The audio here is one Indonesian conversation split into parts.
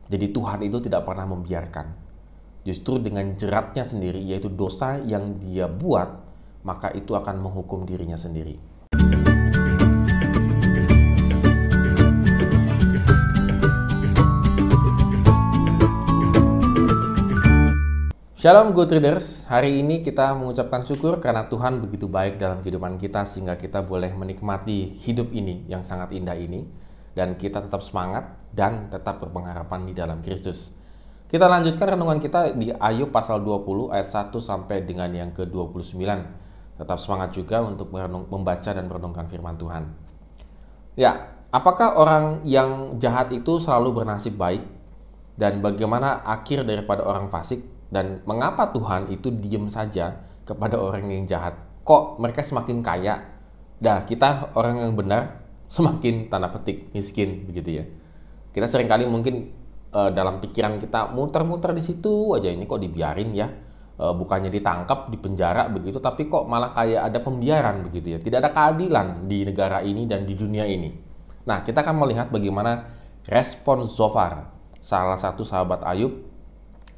Jadi Tuhan itu tidak pernah membiarkan. Justru dengan jeratnya sendiri, yaitu dosa yang dia buat, maka itu akan menghukum dirinya sendiri. Shalom Good Readers, hari ini kita mengucapkan syukur karena Tuhan begitu baik dalam kehidupan kita sehingga kita boleh menikmati hidup ini yang sangat indah ini dan kita tetap semangat dan tetap berpengharapan di dalam Kristus. Kita lanjutkan renungan kita di Ayub pasal 20 ayat 1 sampai dengan yang ke-29. Tetap semangat juga untuk membaca dan merenungkan firman Tuhan. Ya, apakah orang yang jahat itu selalu bernasib baik? Dan bagaimana akhir daripada orang fasik? Dan mengapa Tuhan itu diam saja kepada orang yang jahat? Kok mereka semakin kaya? Kita orang yang benar semakin tanda petik miskin begitu ya. Kita seringkali mungkin dalam pikiran kita muter-muter di situ aja, ini kok dibiarin ya, bukannya ditangkap, dipenjara begitu, tapi kok malah kayak ada pembiaran begitu ya. Tidak ada keadilan di negara ini dan di dunia ini. Nah, kita akan melihat bagaimana respon Zofar, salah satu sahabat Ayub.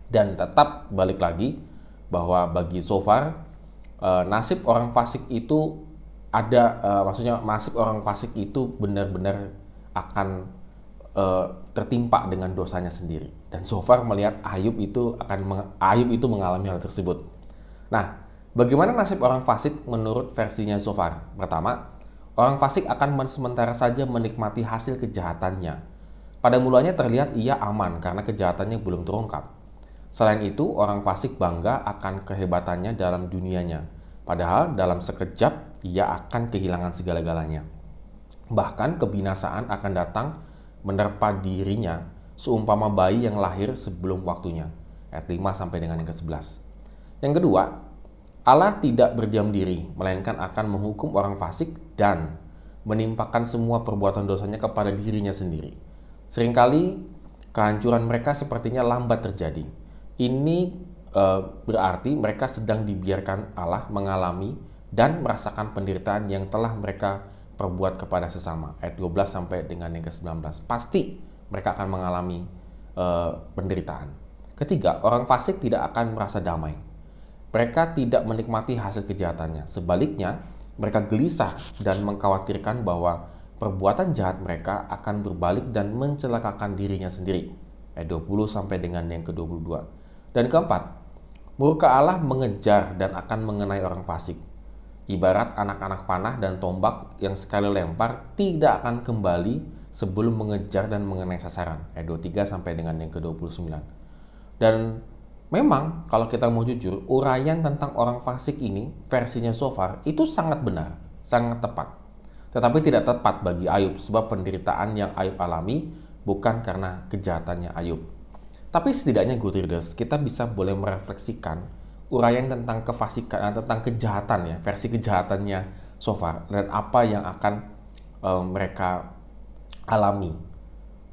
Dan tetap balik lagi bahwa bagi Zofar nasib orang fasik itu ada, maksudnya nasib orang fasik itu benar-benar akan tertimpa dengan dosanya sendiri. Dan Zofar melihat Ayub itu mengalami hal tersebut. Nah, bagaimana nasib orang fasik menurut versinya Zofar? Pertama, orang fasik akan sementara saja menikmati hasil kejahatannya. Pada mulanya terlihat ia aman karena kejahatannya belum terungkap. Selain itu, orang fasik bangga akan kehebatannya dalam dunianya. Padahal dalam sekejap ia akan kehilangan segala-galanya. Bahkan kebinasaan akan datang menerpa dirinya seumpama bayi yang lahir sebelum waktunya. Ayat 5 sampai dengan yang ke-11. Yang kedua, Allah tidak berdiam diri, melainkan akan menghukum orang fasik dan menimpakan semua perbuatan dosanya kepada dirinya sendiri. Seringkali kehancuran mereka sepertinya lambat terjadi. Ini berarti mereka sedang dibiarkan Allah mengalami dan merasakan penderitaan yang telah mereka perbuat kepada sesama. Ayat 12 sampai dengan yang ke-19. Pasti mereka akan mengalami penderitaan. Ketiga, orang fasik tidak akan merasa damai. Mereka tidak menikmati hasil kejahatannya. Sebaliknya, mereka gelisah dan mengkhawatirkan bahwa perbuatan jahat mereka akan berbalik dan mencelakakan dirinya sendiri. Ayat 20 sampai dengan yang ke-22. Dan keempat, murka Allah mengejar dan akan mengenai orang fasik. Ibarat anak-anak panah dan tombak yang sekali lempar tidak akan kembali sebelum mengejar dan mengenai sasaran. Ayat 23 sampai dengan yang ke-29. Dan memang kalau kita mau jujur, uraian tentang orang fasik ini, versinya Zofar, itu sangat benar, sangat tepat. Tetapi tidak tepat bagi Ayub sebab penderitaan yang Ayub alami bukan karena kejahatannya Ayub. Tapi setidaknya Good Readers, kita bisa boleh merefleksikan uraian tentang kefasikan, tentang kejahatan ya, versi kejahatannya Zofar dan apa yang akan mereka alami.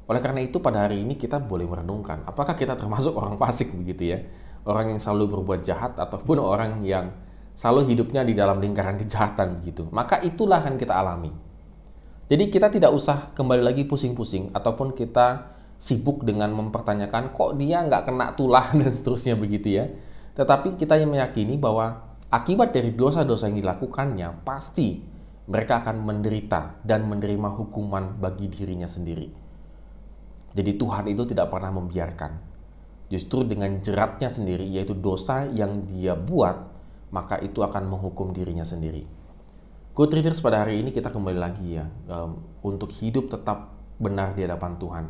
Oleh karena itu pada hari ini kita boleh merenungkan, apakah kita termasuk orang fasik begitu ya? Orang yang selalu berbuat jahat ataupun orang yang selalu hidupnya di dalam lingkaran kejahatan begitu. Maka itulah yang kita alami. Jadi kita tidak usah kembali lagi pusing-pusing ataupun kita sibuk dengan mempertanyakan kok dia nggak kena tulah dan seterusnya begitu ya. Tetapi kita yang meyakini bahwa akibat dari dosa-dosa yang dilakukannya pasti mereka akan menderita dan menerima hukuman bagi dirinya sendiri. Jadi Tuhan itu tidak pernah membiarkan. Justru dengan jeratnya sendiri, yaitu dosa yang dia buat, maka itu akan menghukum dirinya sendiri. Good Readers, pada hari ini kita kembali lagi ya, untuk hidup tetap benar di hadapan Tuhan.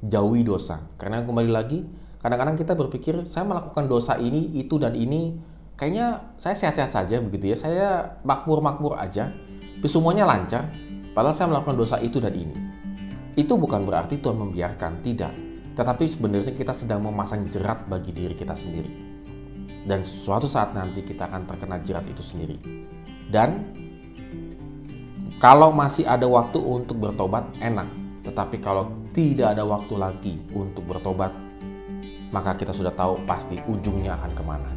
Jauhi dosa, karena kembali lagi kadang-kadang kita berpikir saya melakukan dosa ini, itu dan ini, kayaknya saya sehat-sehat saja begitu ya, saya makmur-makmur aja, tapi semuanya lancar, padahal saya melakukan dosa itu dan ini. Itu bukan berarti Tuhan membiarkan, tidak, tetapi sebenarnya kita sedang memasang jerat bagi diri kita sendiri, dan suatu saat nanti kita akan terkena jerat itu sendiri. Dan kalau masih ada waktu untuk bertobat, enak. Tetapi kalau tidak ada waktu lagi untuk bertobat, maka kita sudah tahu pasti ujungnya akan kemana.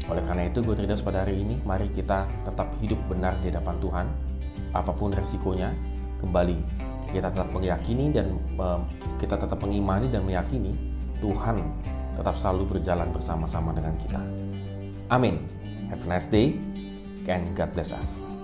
Oleh karena itu, Good Readers, pada hari ini, mari kita tetap hidup benar di hadapan Tuhan. Apapun resikonya, kembali kita tetap meyakini dan kita tetap mengimani dan meyakini Tuhan tetap selalu berjalan bersama-sama dengan kita. Amin. Have a nice day and God bless us.